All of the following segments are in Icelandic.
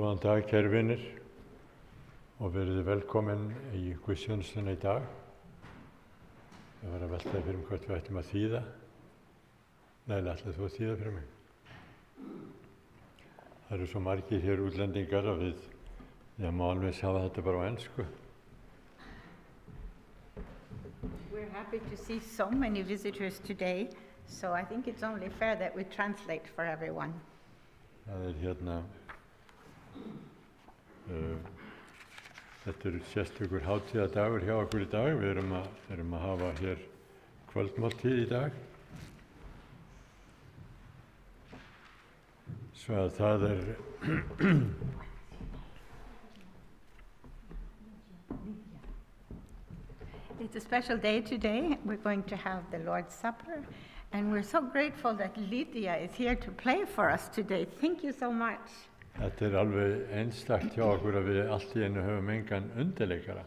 Góðan dag, kæru vinir, og verið velkomin í guðsþjónustuna í dag. Ég var að velta fyrir mig hvort við ættum að þýða. Nei, ætlaðu þú að þýða fyrir mig? Það eru svo margir hér útlendingar að ég má alveg hafa þetta bara á ensku. We're happy to see so many visitors today, so I think it's only fair that we translate for everyone. Það þetta sérstakur hátíðadagur hjá okkur í dag. Við erum að hafa hér kvöldmáltíð í dag. Svo að það It's a special day today. We're going to have the Lord's Supper, and we're so grateful that Lydia is here to play for us today. Thank you so much. Þetta alveg einstakt hjá okkur að við allt í einu höfum engan undirleikara.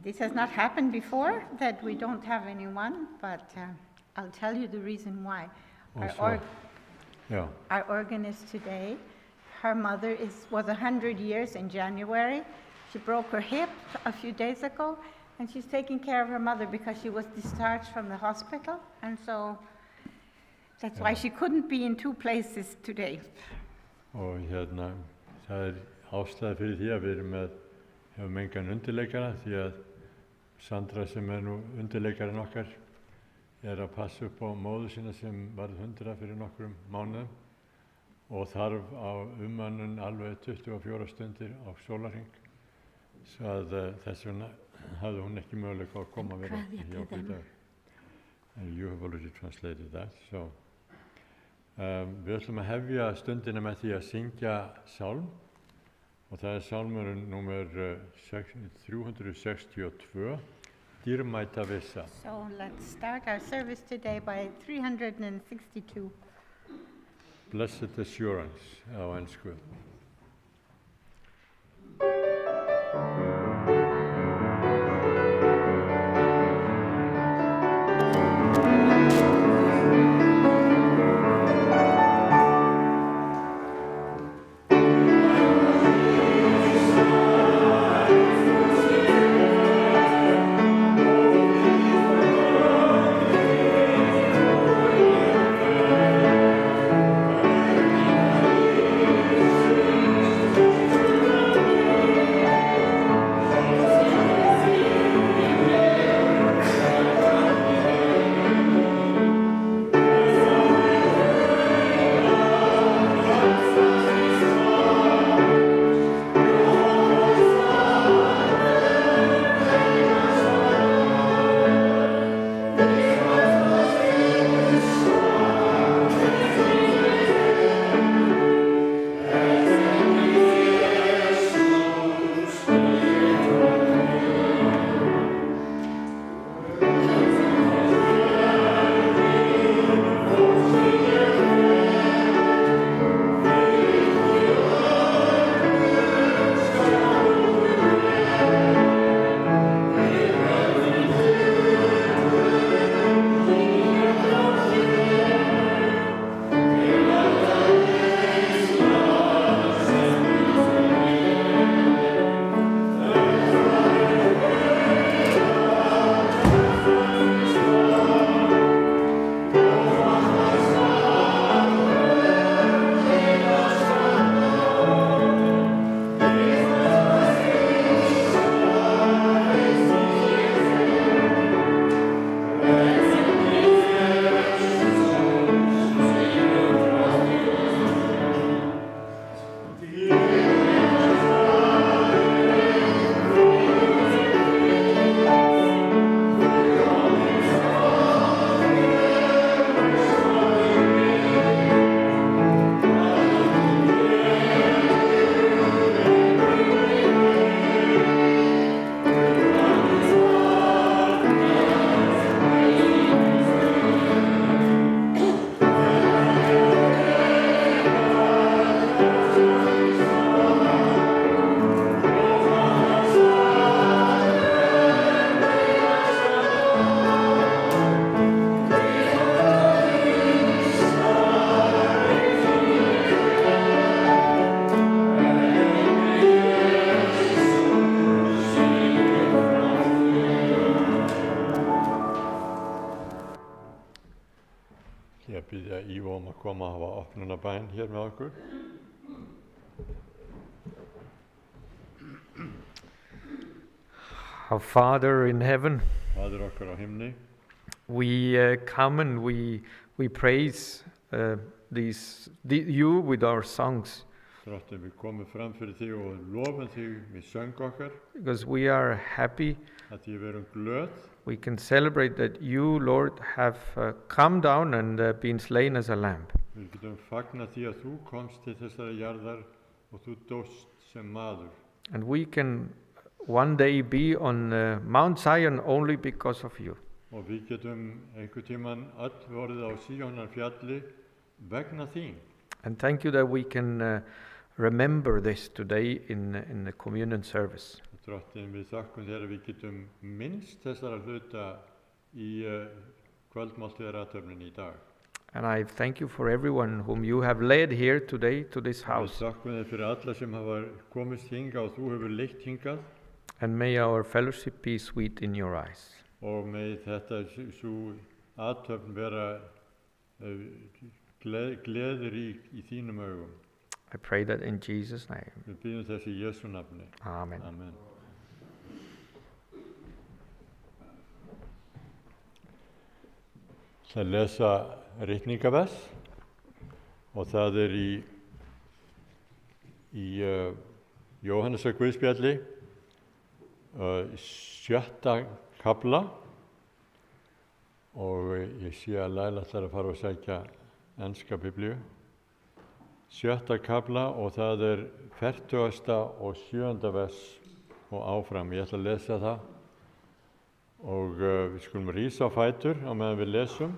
This has not happened before, that we don't have anyone, but I'll tell you the reason why. Our organist today, her mother was 100 years in January. She broke her hip a few days ago, and she's taking care of her mother because she was discharged from the hospital, and so that's why she couldn't be in two places today. Og það ástæða fyrir því að við höfum engan undirleikara, því að Sandra, sem nú undirleikarinn okkar, að passa upp á móður sína sem varð 100 fyrir nokkrum mánuðum og þarf á umönnun alveg 24 stundir á sólarhring. Svo að þess vegna hafði hún ekki möguleika að koma að vera hjá okkur í dag. And you have already translated that, so. Við ætlum að hefja stundina með því að syngja sálm, og það sálmurinn númer 362, Dýrmæta vissa. So let's start our service today by 362. Blessed Assurance á ensku. Blessed að koma að hafa opnunarbæn hér með okkur. Our Father in heaven, Faðir okkar á himni, we come and we praise you with our songs, Drottin, við komum fram fyrir þig og lofum þig með söng okkar, because we are happy. að því við erum glöð, We can celebrate that you, Lord, have come down and been slain as a lamb. við getum fagnað því að þú komst til þessara jarðar og þú dóst sem maður. And we can one day be on Mount Zion only because of you. Og við getum einhver tíman öll vorið á Síonar fjalli vegna þín. And thank you that we can remember this today in the communion service. Drottin, við þakkum þér að við getum minnst þessara hluta í kvöldmáltíðarathöfninni í dag. And I thank you for everyone whom you have led here today to this Við house. þakkum þér fyrir alla sem hafa komist hingað og þú hefur leitt hingað And may our fellowship be sweet in your eyes. og með þetta svo athöfn vera gleður í þínum augum. I pray that in Jesus' name. Við byggjum þess í Jesú nafni. Amen. Amen. Það lesa ritningavers og það er í Jóhannesar Guðspjalli 7. kafla og ég sé að Laila ætlar að fara og sækja enska biblíu. 7. kafla og það er 40. og 7. vers og áfram. Ég ætla að lesa það og við skulum rísa á fætur á meðan við lesum.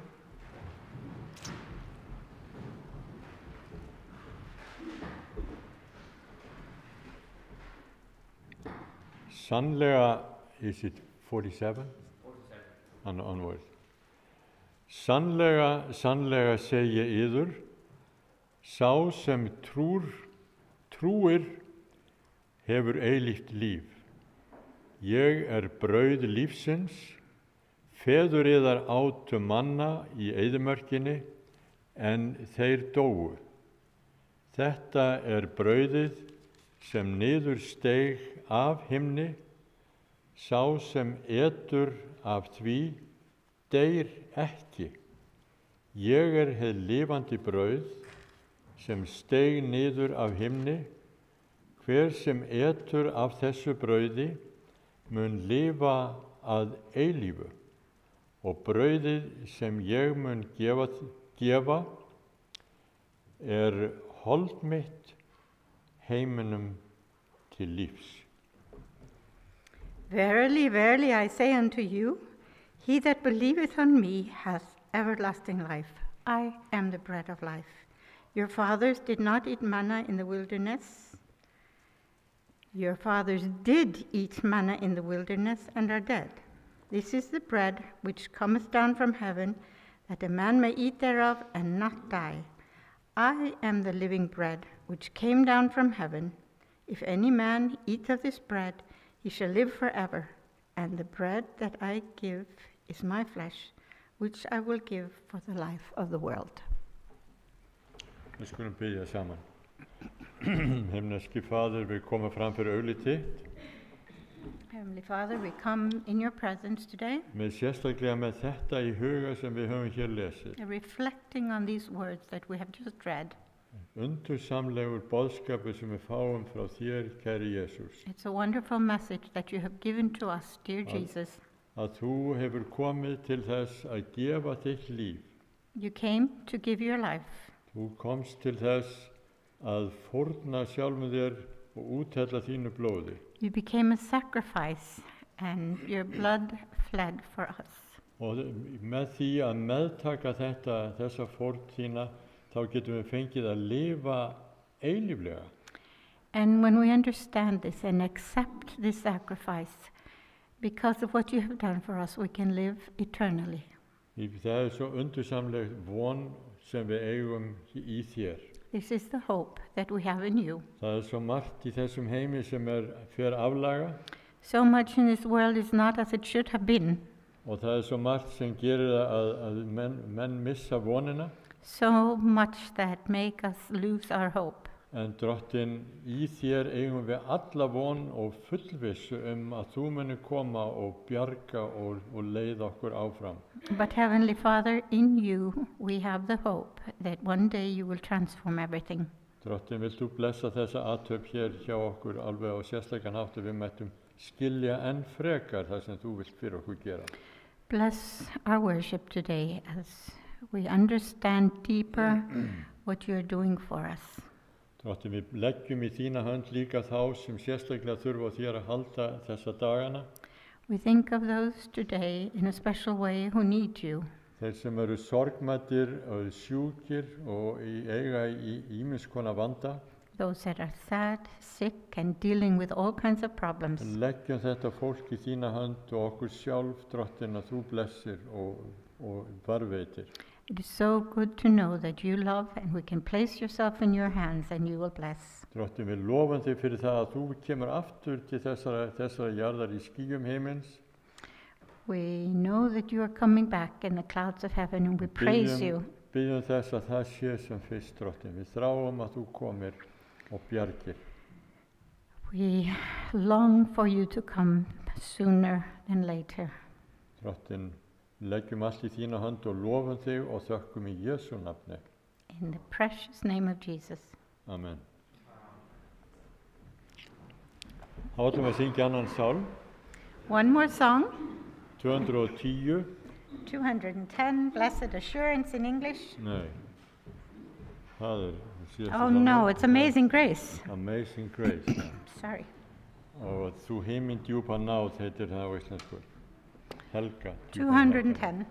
Sannlega, is it 47? 47. Onward. Sannlega, sannlega segi ég yður, sá sem trúir hefur eilíft líf. Ég er brauð lífsins, feður yðar átu manna í eyðimörkinni, en þeir dóu. Þetta er brauðið sem niður steig af himni, sá sem etur af því, deyr ekki. Ég er hið lifandi brauð, sem steig niður af himni, hver sem etur af þessu brauði mun lifa að eilífu og brauðið sem ég mun gefa er hold mitt heiminum til lífs. Verily, verily, I say unto you, he that believeth on me hath everlasting life. I am the bread of life. Your fathers did not eat manna in the wilderness. Your fathers did eat manna in the wilderness and are dead. This is the bread which cometh down from heaven, that a man may eat thereof and not die. I am the living bread which came down from heaven. If any man eat of this bread, he shall live forever. And the bread that I give is my flesh, which I will give for the life of the world. Við skulum biðja saman. Himneski Faðir, við komum fram fyrir auglið þitt. Heavenly Father, we come in your presence today, Með sérstaklega með þetta í huga sem við höfum hér lesið. reflecting on these words that we have just read. Undursamlegur boðskapur sem við fáum frá þér, kæri Jesús. It's a wonderful message that you have given to us, dear Jesus. Að þú hefur komið til þess að gefa þitt líf. You came to give your life. Þú komst til þess að fórna sjálfum þér og úthella þínu blóði. You became a sacrifice, and your blood fled for us. Og með því að meðtaka þessa fórn þína, þá getum við fengið að lifa eilíflega. And when we understand this and accept this sacrifice, because of what you have done for us, we can live eternally. Það er svo undursamleg von sem við eigum í þér. This is the hope that we have in you. Það er svo margt í þessum heimi sem fer aflaga So much in this world is not as it should have been. og það er svo margt sem gerir að menn missa vonina. so much that make us lose our hope. En drottin, í þér eigum við alla von og fullvissu að þú muni koma og bjarga og leiða okkur áfram. But Heavenly Father, in you we have the hope that one day you will transform everything. Drottin, vilt þú blessa þessa athöfn hér hjá okkur alveg á sérstakan hátt að við mættum skilja enn frekar það sem þú vilt fyrir okkur gera. Bless our worship today as we understand deeper what you're doing for us. Drottin, við leggjum í þína hönd líka þá sem sérstaklega þurfa á þér að halda þessa dagana. We think of those today in a special way who need you. Þeir sem eru sorgmæddir og sjúkir og eiga í ýmiss konar vanda. Those that are sad, sick and dealing with all kinds of problems. Leggjum þetta fólk í þína hönd og okkur sjálf, drottin, að þú blessir og varveitir. It is so good to know that you love and we can place yourself in your hands and you will bless. Drottin, við lofum þig fyrir það að þú kemur aftur til þessara jarðar í skýjum heimins. We know that you are coming back in the clouds of heaven and we praise you. Byggjum þess að það sé sem fyrst, drottin. Við þráum að þú komir og bjargir. We long for you to come sooner than later. Drottin, leggjum allt í þína hönd og lofum þig og þökkum í Jesú nafni. In the precious name of Jesus. Amen. Þá ætlum við að syngja annan sálm. One more song. 210. 210, Blessed Assurance in English. Nei. Það síðasta Oh sálmur. no, it's Amazing Grace. Amazing Grace. Ja. Sorry. Og þú heiminn djúpa náð heitir það á íslensku. Helga. 210. Amen.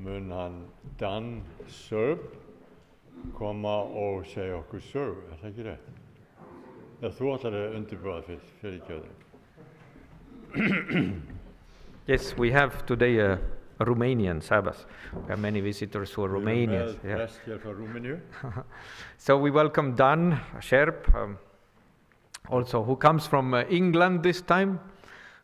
mun hann Dan Serb koma og segja okkur sögu, það ekki rétt? Eða þú ætlar að undirbúa fyrir kjöðu. Yes, we have today a Romanian Sabbath. We have many visitors who are Romanians. Við erum með prest hér frá Rúmeníu. So we welcome Dan Scherp, also who comes from England this time.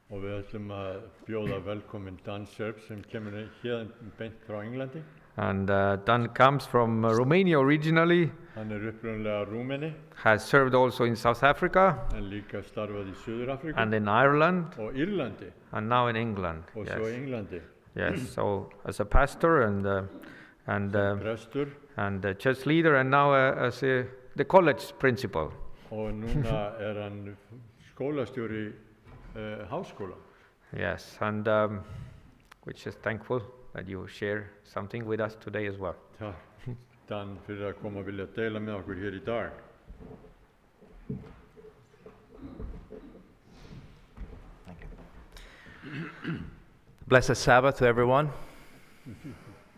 Og við ætlum að bjóða velkomin Dan Serb sem kemur hérna beint frá Englandi. And Dan comes from Romania originally, Hann upprunalega Rúmeni, has served also in South Africa en líka starfað í Suður-Afríku and in Ireland, og Írlandi and now in England. og svo Englandi. Yes, so as a pastor and Prestur church leader, and now as the college principal. og núna hann skólastjóri háskóla. Yes, and we're just thankful that you share something with us today as well. Takk Dan fyrir að koma að vilja deila með okkur hér í dag. Blessed Sabbath to everyone.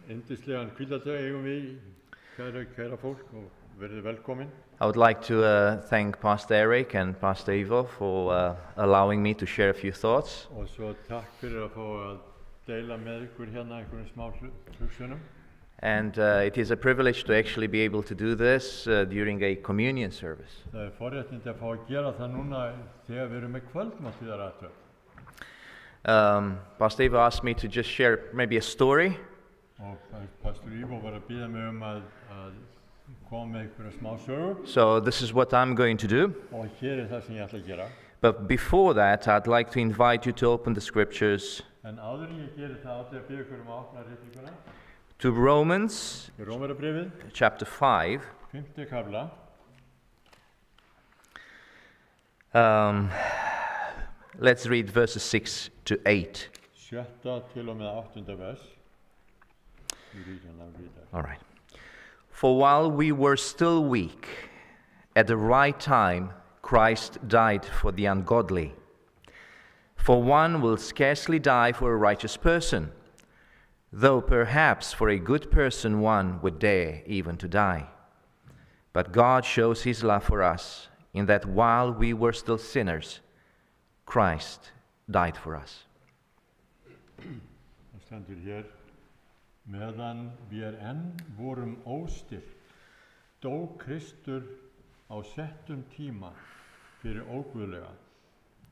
Yndislegan hvíldardag eigum við, kæra fólk, og verið velkomin. I would like to thank Pastor Eric and Pastor Ivo for allowing me to share a few thoughts. Og svo takk fyrir að fá að deila með ykkur hérna einhverjum smá hugsunum. And it is a privilege to actually be able to do this during a communion service. Það forréttindi að fá að gera það núna þegar við erum með kvöldmáltíðarathöfn. Pastor Ivo asked me to just share maybe a story. Og Pastor Ivo var að biðja mig að koma með einhverja smá sögur. So this is what I'm going to do. Og hér það sem ég ætla að gera. But before that, I'd like to invite you to open the scriptures En áður en ég geri það átti að biðja ykkur að opna ritninguna. to Romans Í Rómverjabréfið, chapter 5. 5. kafla. Let's read verses 6 to 8. 7. til og með 8. vers. You read and I'll read that. All right. For while we were still weak, at the right time, Christ died for the ungodly. For one will scarcely die for a righteous person, though perhaps for a good person one would dare even to die. But God shows his love for us, in that while we were still sinners, Christ died for us. Það stendur hér, meðan við enn vorum óstyrk, dó Kristur á settum tíma fyrir óguðlega.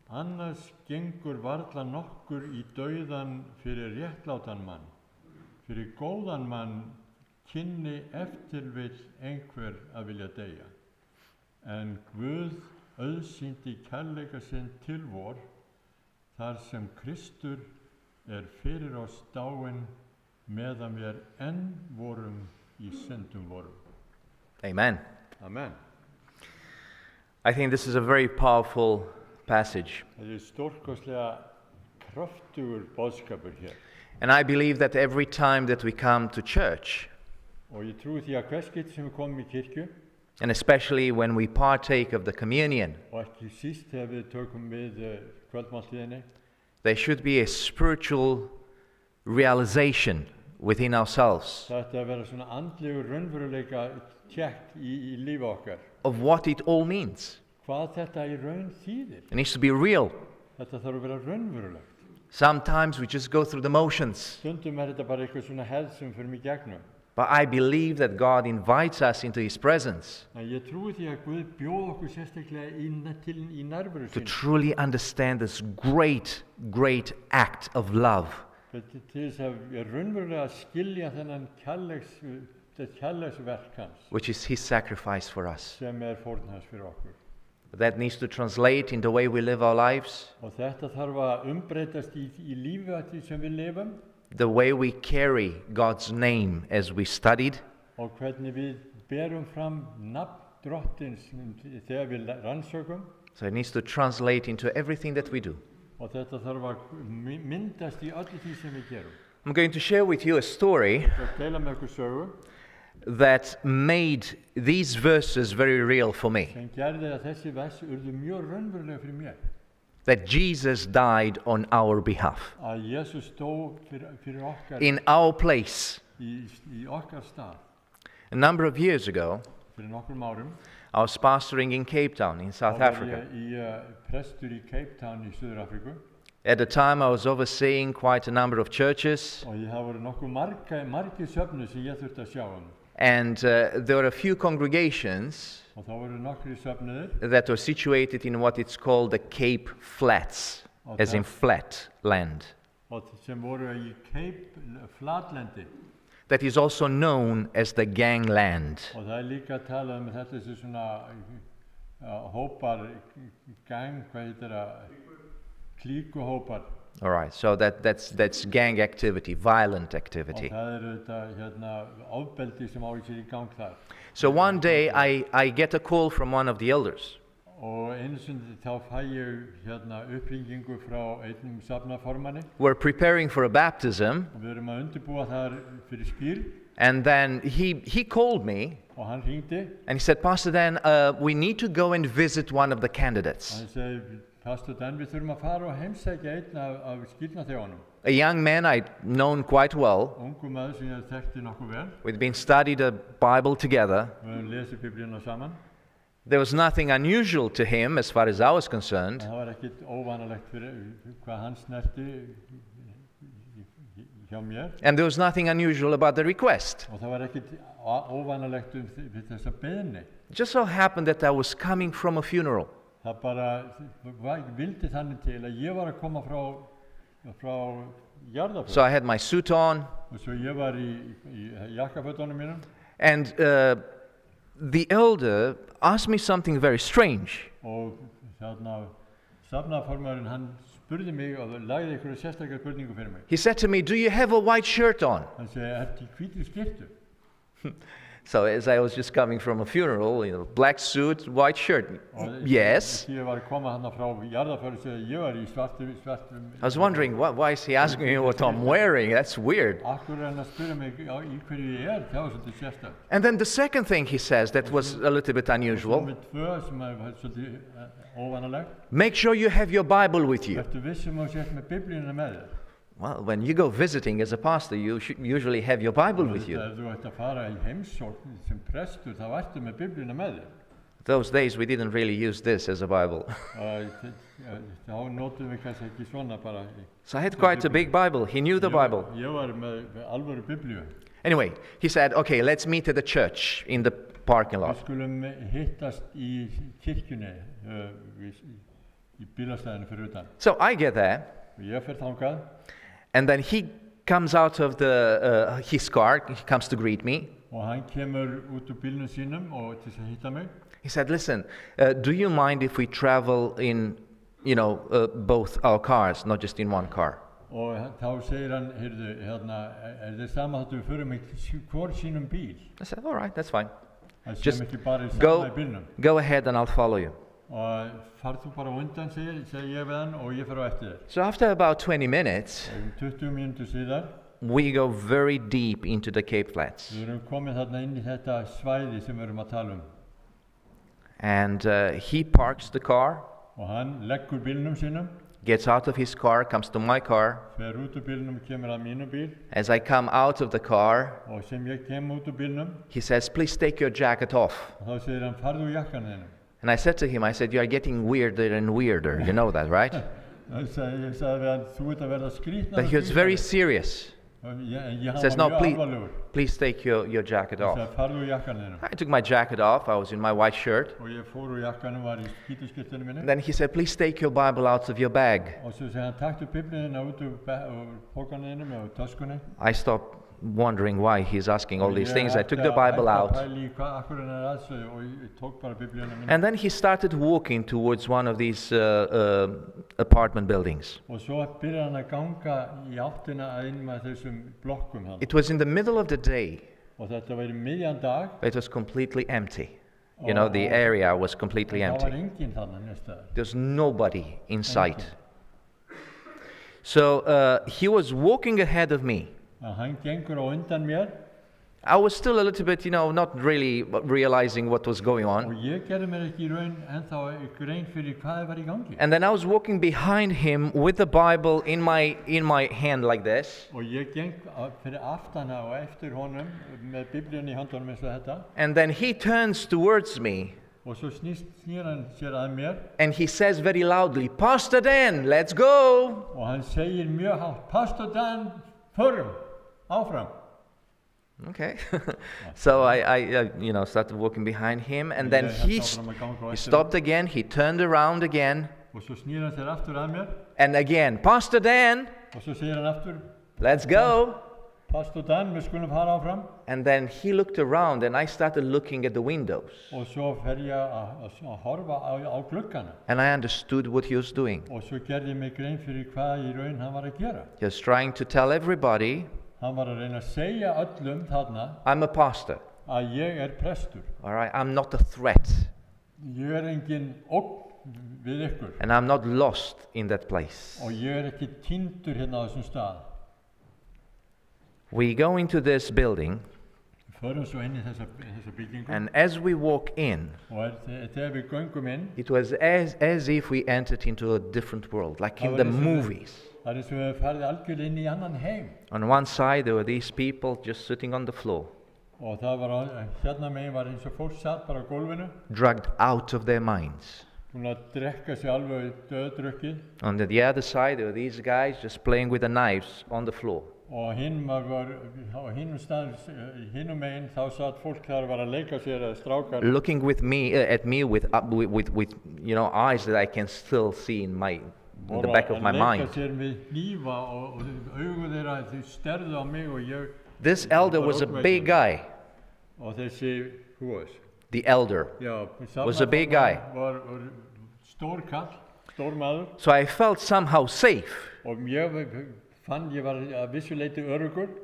Annars gengur varla nokkur í dauðan fyrir réttlátan mann. Fyrir góðan mann kynni eftir vill einhver að vilja deyja. En Guð auðsýndi kærleika sinn til vor, þar sem Kristur fyrir oss dáinn meðan við enn vorum í syndum vorum. Amen. Amen. I think this is a very powerful passage. Það stórkostlega kraftugur boðskapur hér. And I believe that every time that we come to church, Og ég trúi því að hvers skipt sem við komum í kirkju, and especially when we partake of the communion, og ekki síst þegar við tökum við kvöldmáltíðinni, there should be a spiritual realization within ourselves þetta að vera svona andlegur raunveruleika tjekk í lífi okkar. of what it all means. Hvað þetta í raun þýðir. It needs to be real. Þetta þarf að vera raunverulegt. Sometimes we just go through the motions, Stundum þetta bara eitthvað svona hefð sem fyrir mig gegnum. but I believe that God invites us into his presence En ég trúi því að Guð bjóð okkur sérstaklega í nærveru to sinni. truly understand this great, great act of love Til þess að raunverulega skilja þennan kærleiksverk hans which is his sacrifice for us. sem fórn hans fyrir okkur. That needs to translate in the way we live our lives, Og þetta þarf að umbreytast í lífi sem við lifum the way we carry God's name as we studied, og hvernig við berum fram nafn drottins þegar við rannsökum. so it needs to translate into everything that we do. Og þetta þarf að myndast í öllu því sem við gerum. I'm going to share with you a story Það deila með okkur sögu that made these verses very real for me. sem gerði að þessi vers urðu mjög raunverulega fyrir mér. that Jesus died on our behalf, að Jesus dó fyrir okkar in our place. í okkar stað. A number of years ago, Fyrir nokkrum árum I was pastoring in Cape Town in South þá var Africa. ég prestur í Cape Town í Suður Afríku At the time, I was overseeing quite a number of churches, og það voru nokkuð margir söfnur sem ég þurfti að sjá and there were a few congregations og þá voru nokkri söfnuðir that were situated in what it's called the Cape Flats, as in flat land. og sem voru í Cape flatlendi That is also known as the gangland. og það líka talað þetta sem svona hópar, gang, hvað heitir það, klíkuhópar. All right, so that's gang activity, violent activity. Og það þetta ofbeldi sem á sér í gang þar. So one day I get a call from one of the elders. Og einu sinni þá fæ ég uppringingu frá einnum safnaformanni We're preparing for a baptism, og við erum að undirbúa þar fyrir skýr and then he called me og hann hringdi and he said, Pastor Dan, we need to go and visit one of the og candidates. hann segi, Pastor Dan, við þurfum að fara og heimsækja einn af skýrnaþjónum. A young man I'd known quite well. Ungu maður sem ég þekkti nokkuð vel. We'd been studied a Bible together. Við höfum lesið Biblíuna saman. There was nothing unusual to him as far as I was concerned. Það var ekkert óvanalegt fyrir hvað hann snerti hjá mér. And there was nothing unusual about the request. Og það var ekkert óvanalegt við þessa beiðni. It just so happened that I was coming from a funeral. Það bara vildi þannig til að ég var að koma frá jarðarför. So I had my suit on. Og svo ég var í jakkafötunum mínum. And the elder asked me something very strange. Og safnaformaðurinn hann spurði mig og lagði einhverja sérstakar spurningu fyrir mig. He said to me, do you have a white shirt on? Hann segi, ertu í hvítri skyrtu? So as I was just coming from a funeral, black suit, white shirt. Yes. Ég var að koma hann frá jarðarför og ég var í svartum. I was wondering, why is he asking me what I'm wearing? That's weird. Akkur hann að spyrja mig í hverju ég það var svolítið sérstak. And then the second thing he says that was a little bit unusual. Með tvö sem var svolítið óvanalegt. Make sure you have your Bible with you. Ertu vissum að þú sért með Biblíuna með þér? Well, when you go visiting as a pastor, you should usually have your Bible with you. Ef þú ert að fara í heimsókn sem prestur, þá ertu með Biblíuna með þér. Those days we didn't really use this as a Bible. Þá notum við kannski ekki svona bara. So I had quite a big Bible. He knew the Bible. Ég var með alvöru Biblíu. Anyway, he said, okay, let's meet at the church in the parking lot. Við skulum hittast í kirkjunni í bílastæðinu fyrir utan. So I get there. Ég fer þangað. And then he comes out of his car, he comes to greet me. Og hann kemur út úr bílnum sínum og til að hitta mig. He said, listen, do you mind if we travel in, both our cars, not just in one car? Og þá segir hann, heyrðu, þið sama þáttu við förum í hvor sínum bíl? I said, all right, that's fine. Það Just sem ekki bara í sama í bílnum. Go ahead and I'll follow you. Og farð þú bara undan, segi ég við hann og ég fer á eftir þér. So after about 20 minutes, 20 mínútur síðar, we go very deep into the Cape Flats. við erum komið þarna inn í þetta svæði sem við erum að tala And he parks the car, Og hann leggur bílnum sínum, gets out of his car, comes to my car. fer út úr bílnum, kemur að mínum bíl. As I come out of the car, Og sem ég kem út úr bílnum, he says, please take your jacket off. og þá segir hann, farðu úr jakkan þínum. And I said to him, I said, you are getting weirder and weirder. You know that, right? Ég sagði við hann, þú ert að verða skrýtnar. But he was very serious. Ég Says, var no, mjög alvarlegur. please take your jacket Ég off. sagði, farðu úr jakkan þínum. I took my jacket off. I was in my white shirt. Og ég fór úr jakkanum, var í skítuskirtunum minni. Then he said, please take your Bible out of your bag. Og svo segir hann, taktu biblíuna út úr pókanum þínum og töskunni. I stopped wondering why he's asking all these things. I took the Bible out. And then he started walking towards one of these apartment buildings. It was in the middle of the day. But it was completely empty. You know, the area was completely empty. There's nobody in sight. So he was walking ahead of me. I was still a little bit, not really realizing what was going on. Og ég gerði mér ekki í raun ennþá grein fyrir hvað var í gangi. And then I was walking behind him with the Bible in my hand like this. Og ég geng fyrir aftana og eftir honum með Biblíunni í handunum eins og þetta. And then he turns towards me. Og svo snýr hann sér að mér. And he says very loudly, Pastor Dan, let's go. Og hann segir mjög hátt, Pastor Dan, förum, áfram. Okay. So I started walking behind him, and then he stopped again. He turned around again. Og svo snýr hann sér aftur að mér. And again, Pastor Dan. Og svo segir hann aftur, let's go. Pastor Dan, við skulum fara áfram. And then he looked around, and I started looking at the windows. Og svo fer ég að horfa á gluggana. And I understood what he was doing. Og svo gerði ég mig grein fyrir hvað í raun hann var að gera. He was trying to tell everybody, Hann var að reyna að segja öllum þarna I'm a pastor. að ég prestur. All right, I'm not a threat. Ég engin ógn við ykkur. And I'm not lost in that place. Og ég ekki týndur hérna á þessum stað. We go into this building. Förum svo inn í þessa byggingu. And as we walk in, Og þegar við göngum inn, it was as if we entered into a different world, like in the movies. Það eins og við farið algjörlega inn í annan heim. On one side, there were these people just sitting on the floor, Og það var hérna megin var eins og fólk satt bara á gólfinu, drugged out of their minds. búin að drekka sig alveg döðdrukkið. On the other side, there were these guys just playing with the knives on the floor. Og hinum megin þá satt fólk þar var að leika sér eða strákar. Looking at me with eyes that I can still see in the back of my mind. This elder was a big guy. Who was? The elder was a big guy. So I felt somehow safe.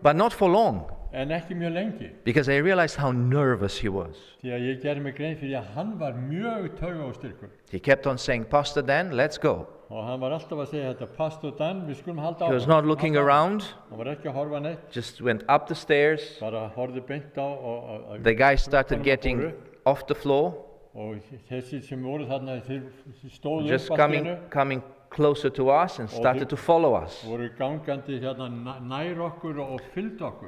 But not for long. Because I realized how nervous he was. He kept on saying, Pastor Dan, let's go. He was not looking around. Just went up the stairs. The guy started getting off the floor. Just coming closer to us and started to follow us.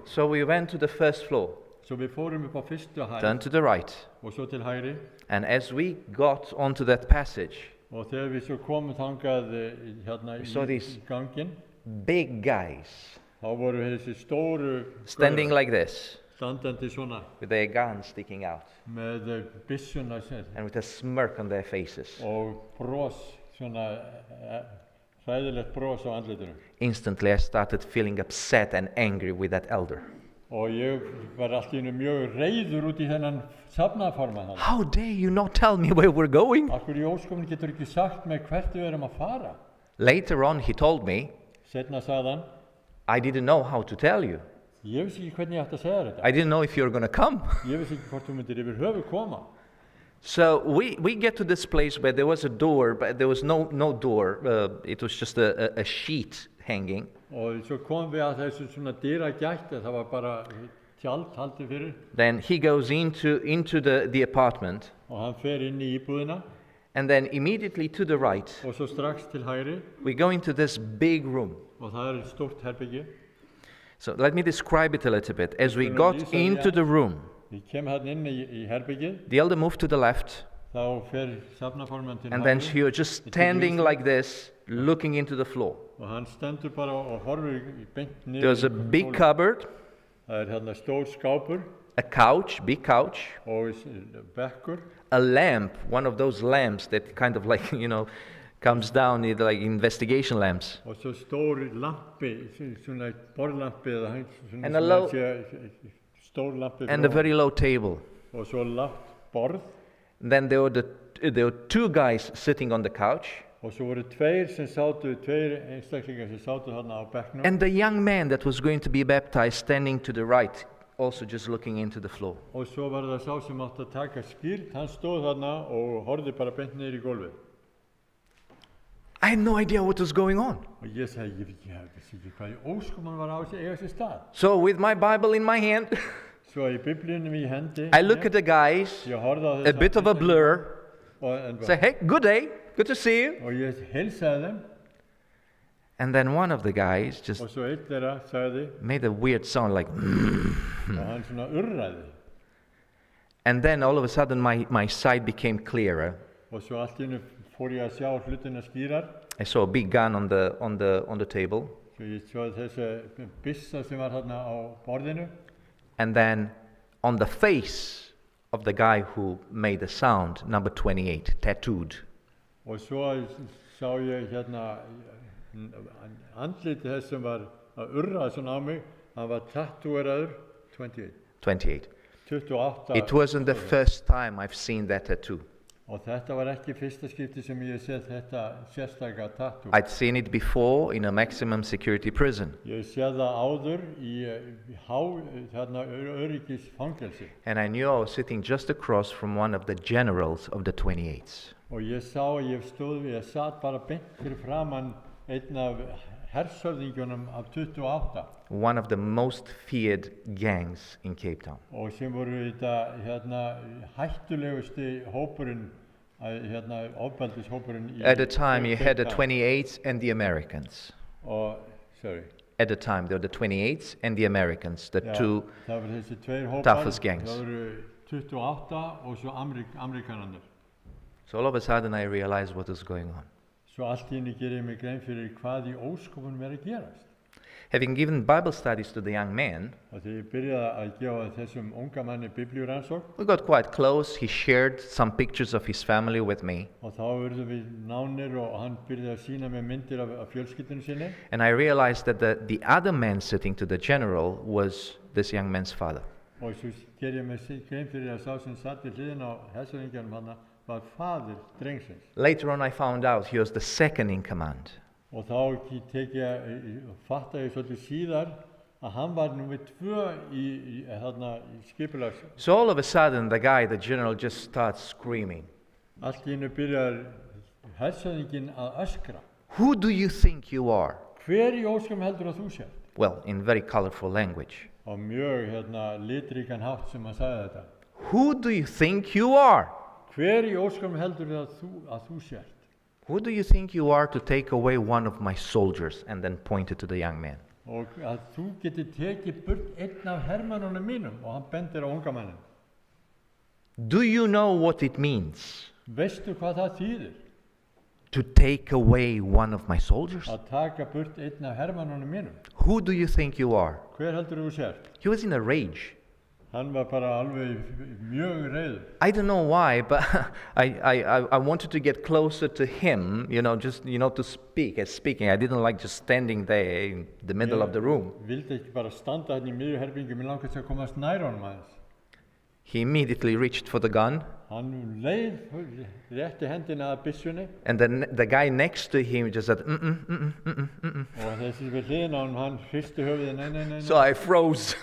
So we went to the first floor. Turned to the right. And as we got onto that passage, we saw these big guys standing like this, with their guns sticking out, and with a smirk on their faces. Instantly I started feeling upset and angry with that elder. How dare you not tell me where we're going? Later on he told me, I didn't know how to tell you. I didn't know if you were going to come. So we get to this place where there was a door, but there was no door. It was just a sheet hanging. Then he goes into the apartment. And then immediately to the right, we go into this big room. So let me describe it a little bit. As we got into the room, the elder moved to the left, and then she was just standing like this, looking into the floor. There was a big cupboard, a couch, big couch, a lamp, one of those lamps that kind of like, comes down, like investigation lamps. And a very low table. Then there were two guys sitting on the couch. And the young man that was going to be baptized standing to the right, also just looking into the floor. I had no idea what was going on. So with my Bible in my hand, Svo í Biblíunum í hendi. I look at the guys, Ég horfði á a þessa bit of a einstaklinga blur, og, say, hey, good day, good to see you. og ég heilsaði þeim And then one of the guys just og svo einn þeirra sagði made a weird sound like, og hann svona urraði and then all of a sudden my sight became clearer. og svo allt í einu fór ég að sjá hlutina skýrar I saw a big gun on the table. svo ég svo þessi byssa sem var þarna á borðinu And then on the face of the guy who made the sound, number 28, tattooed. og svo sá ég hérna andliti þess sem var að urra svona á mig hann var tattúeraður 28 28. 28 It wasn't the first time I've seen that tattoo. og þetta var ekki fyrsta skipti sem ég séð þetta sérstaka tattoo I'd seen it before in a maximum security prison. ég séð það áður í þarna öryggis fangelsi And I knew I was sitting just across from one of the generals of the 28s. og ég sá að ég satt bara beint fyrir framann einn af hersöfðingjunum af 28 One of the most feared gangs in Cape Town. og sem voru þetta hérna hættulegusti hópurinn hérna ofbeldishópurinn í At the time, you had the Cape Town. 28s and the Americans. og sorry At the time, there were the 28s and the Americans, the Já, two. það voru þessi tveir hópar toughest gangs. það voru 28 og svo Amerikanarnir So all of a sudden, I realized what was going on. svo allt í einu gerir ég mig grein fyrir hvað í óskopunum er að gerast Having given Bible studies to the young man, og þegar ég byrjaði að gefa þessum unga manni biblíuransókn we got quite close. He shared some pictures of his family with me. og þá urðum við nánir og hann byrjaði að sína mér myndir af fjölskyldunum sinni And I realized that the other man sitting to the general was this young man's father. og svo gerir ég mig grein fyrir að sá sem satt í hliðin á hersöfðingjanum hann var faðir drengsins Later on, I found out he was the second in command. og þá fatta ég svolítið síðar að hann var númer 2 í skipulags So all of a sudden, the general, just starts screaming. allt í einu byrjar hersöfðingin að öskra Who do you think you are? hver í óskum heldur að þú sér Well, in very colorful language. og mjög litríkan hátt sem hann sagði þetta Who do you think you are? hver í óskum heldur að þú sért Who do you think you are to take away one of my soldiers? And then pointed to the young man. og að þú getur tekið burt einn af hermannunum mínum og hann bendir á unga mannin Do you know what it means veistu hvað það þýðir to take away one of my soldiers? að taka burt einn af hermannunum mínum Who do you think you are? hver heldur þú sért He was in a rage. hann var bara alveg mjög reiður I don't know why, but I wanted to get closer to him, just, to speak. As speaking, I didn't like just standing there in the middle of the room. vildi ekki bara standa hérna í miðju herbergi mér langast að komast nær honum aðeins He immediately reached for the gun, hann leið rétti hendina að byssunni and then the guy next to him just said, og þessi við hliðina á honum hann hristi höfuðið nei So I froze.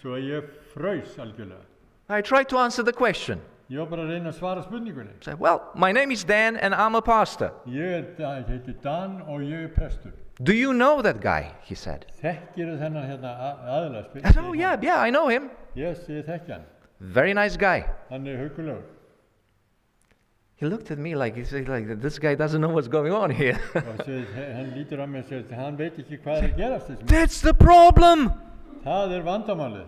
svo ég fraus algjörlega I tried to answer the question. ég var bara að reyna að svara spurningunni I said, well, my name is Dan, and I'm a pastor. ég heiti Dan og ég prestur Do you know that guy? He said. þekkirðu þennan aðila I said, oh, yeah, I know him. yes, ég þekki hann Very nice guy. hann huggulegur He looked at me like this guy doesn't know what's going on here. og hann lítur á mig og segir hann veit ekki hvað er að gerast þessum That's the problem. það vandamálið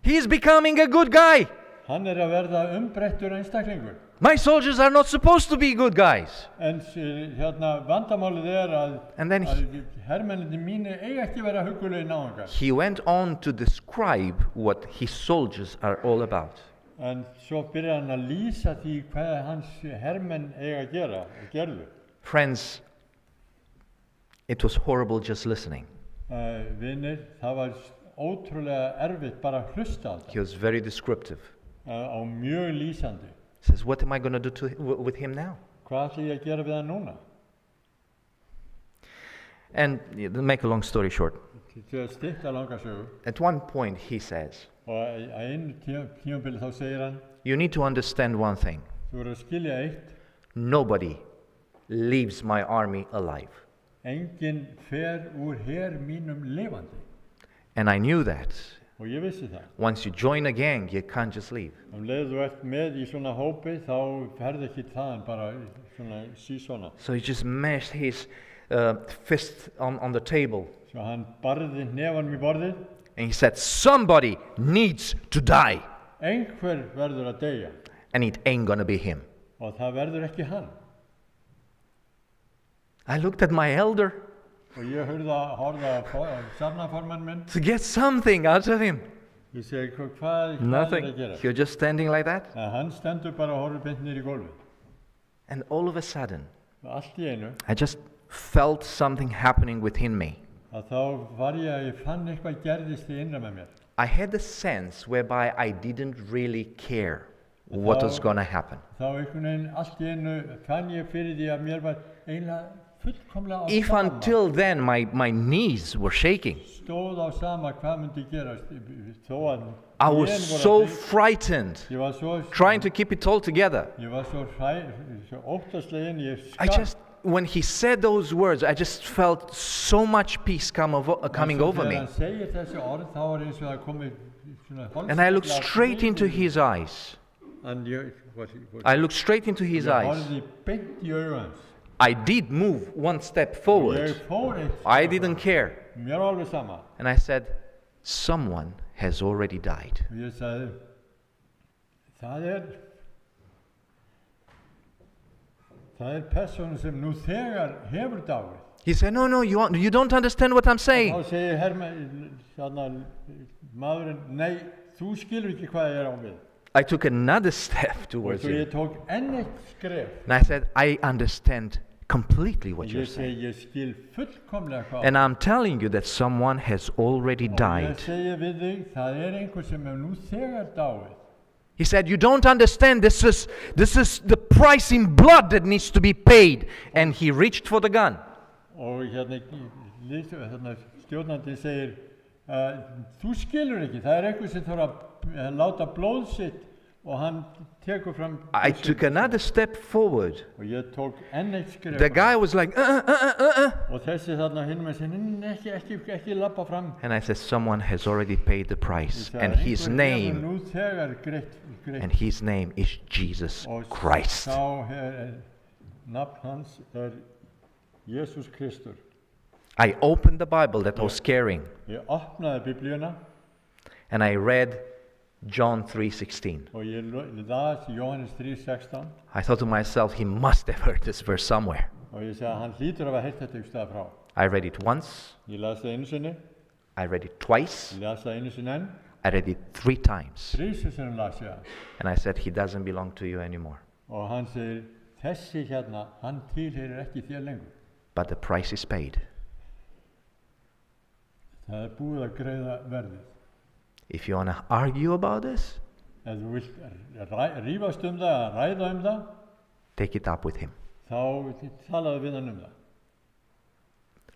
He's becoming a good guy. hann að verða umbreyttur einstaklingur My soldiers are not supposed to be good guys. en vandamálið að And then hermenninni mínu eiga ekki vera huggulegir náungar he went on to describe what his soldiers are all about. en svo byrjar hann að lýsa því hvað hans hermenn eiga að gera og gerðu Friends, it was horrible just listening. vinir, það var ótrúlega erfitt bara að hlusta á He was very descriptive. á mjög lýsandi He says, what am I going to do with him now? hvað ætla ég að gera við það núna And to make a long story short, til að stytta langa sögu at one point he says, og á einu tímabili þá segir hann you need to understand one thing. þú verður að skilja eitt Nobody leaves my army alive. enginn fer úr her mínum lifandi And I knew that Og ég vissi það. Once you join a gang, you can't just leave. Leið þú ert með í svona hópi, þá ferð ekki þaðan bara svona sísona. So he just mashed his fist on the table. Svo hann barði hnefanum í borðið. And he said, somebody needs to die. Einhver verður að deyja. And it ain't gonna be him. Og það verður ekki hann. I looked at my elder Og ég horfði á safnaformann minn. to get something out of him. Ég segi, hvað er Nothing. að gera? You're just standing like that. Hann stendur bara og horfir beint niður í gólfið. And all of a sudden, Og allt í einu, I just felt something happening within me. að þá var ég fann eitthvað gerðist í innra með mér. I had a sense whereby I didn't really care what was going to happen. Þá einhvern veginn allt í einu fann ég fyrir því að mér var eiginlega fullkomlega á If sama. until then my knees were shaking, Stóð á sama hvað myndi gerast. Þó að I was knén voru so að hreyfa. frightened, Ég var svo, trying to keep it all together. ég var svo óttaslegin, ég I just, when he said those words, I just felt so much peace coming over Þegar me. hann segir þessi orð, þá var eins og það komið svona And I looked hálfslega straight into friður. his eyes. And ég I looked straight into his eyes. horfði beint í augu hans. I did move one step Ég forward. fór eitt I skref didn't fram. care. Mér var alveg sama. And I said, someone has already died. Og ég sagði, það er persónu sem nú þegar hefur dáið. He said, no, you don't understand what I'm saying. Þá segir maðurinn, nei, þú skilur ekki hvað ég er á við. I took another step Og towards svo him. ég tók enn eitt skref. And I said, I understand completely what Og you're ég saying. segi, ég skil fullkomlega hvað. And I'm telling you that someone has already Og ég died. segi við þig, það er einhver sem er nú þegar dáið. He said, you don't understand, this is the price in blood that needs to be paid. And he reached for the gun. Og stjórnandi segir, þú skilur ekki, það er einhver sem þarf að láta blóð sitt og hann tekur fram. I took another step forward. Og ég tók enn eitt skref. The guy was like, Og þessi þarna hinn með sinni, ekki labba fram. And I said, someone has already paid the price. Ég sagði, And his einhver hefur name, nú þegar greitt. and his name is Jesus Og Christ. sá nafn hans Jesús Kristur. I opened the Bible that I was carrying, Ég opnaði Biblíuna and I read John 3:16. og ég las Jóhannes 3:16 I thought to myself, he must have heard this verse somewhere. og ég segi að hann hlýtur að hafa heyrt þetta ykkur stað frá. I read it once, Ég las það einu sinni, I read it twice, ég las það einu sinni enn, I read it 3 times. þrisvar sinnum las ég það. And I said, he doesn't belong to you anymore. Og hann segir, þessi hérna, hann tilheyrir ekki þér lengur. But the price is paid. Það er búið að greiða verðið. If you want to argue about this, Ef þú vilt rífast það, ræða það, take it up with him. þá talaðu við hann það.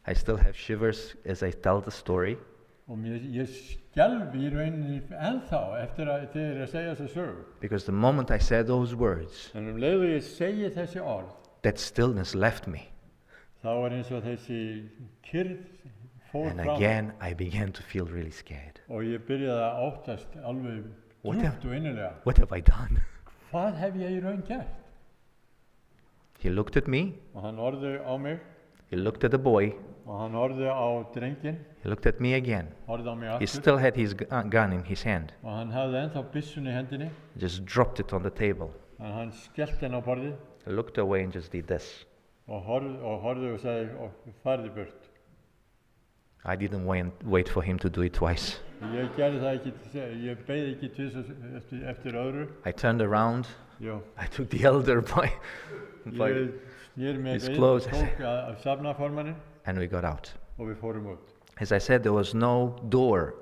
I still have shivers as I tell the story. Og ég skelfi í rauninni ennþá eftir að þeir að segja þessa sögu. Because the moment I said those words, En leið og ég segi þessi orð, that stillness left me. þá var eins og þessi kyrrð fór And fram. again, I began to feel really scared. Og ég byrjaði að óttast alveg djúpt og innilega. What have I done? Hvað hef ég í raun gert? He looked at me, Og hann horfði á mig, he looked at the boy, og hann horfði á drenginn, he looked at me again. horfði á mig He aftur, still had his gun in his hand. og hann hafði ennþá byssunni í hendinni, He just dropped it on the table. en hann skellti henni á borðið, He looked away and just did this. og horfði og sagði, og farði burt. I didn't wait for him to do it twice. Ég gerði það ekki, ég beið ekki tvisvar eftir öðru. I turned around, Jó, I took the elder by ég snýr mig His við, clothes. tók af safnaformannin and we got out. og við fórum út. As I said, there was no door,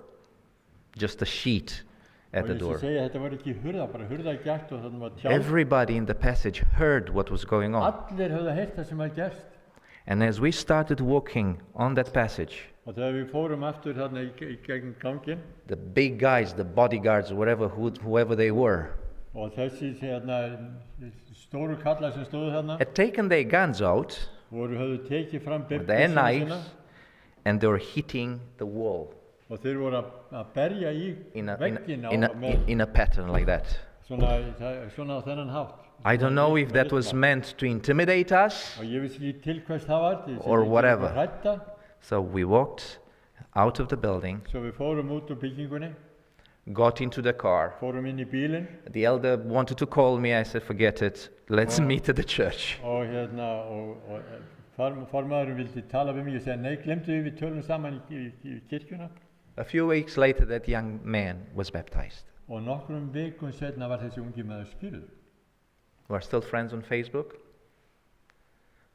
just a sheet at Og the ég door. segi að þetta var ekki hurða, bara hurðagætt og þannig var tjálf. Everybody in the passage heard what was going on. Allir höfðu heyrt það sem var gerst. And as we started walking on that passage, Og þegar við fórum aftur þarna í gegn ganginn, the big guys, the bodyguards, whoever they were, og þessi hérna, stóru kallar sem stóðu þarna, had taken their guns out, höfðu tekið fram their byssuna sína knives, and they were hitting the wall. og þeir voru að berja í in a, vegginn in a pattern like that. svona á þennan hátt. I don't know if that was meant to intimidate us Og ég vissi ekki til hvers það var, til or whatever. hrædda. So we walked out of the building, Svo við fórum út úr byggingunni, got into the car. fórum inn í bílinn The elder wanted to call me. I said, forget it. Let's meet at the church. og formaðurinn vildi tala við mig og segja, nei, glemdu við tölum saman í kirkjuna. A few weeks later, that young man was baptized. Og nokkrum vikum setna var þessi ungi maður skírður. We're still friends on Facebook.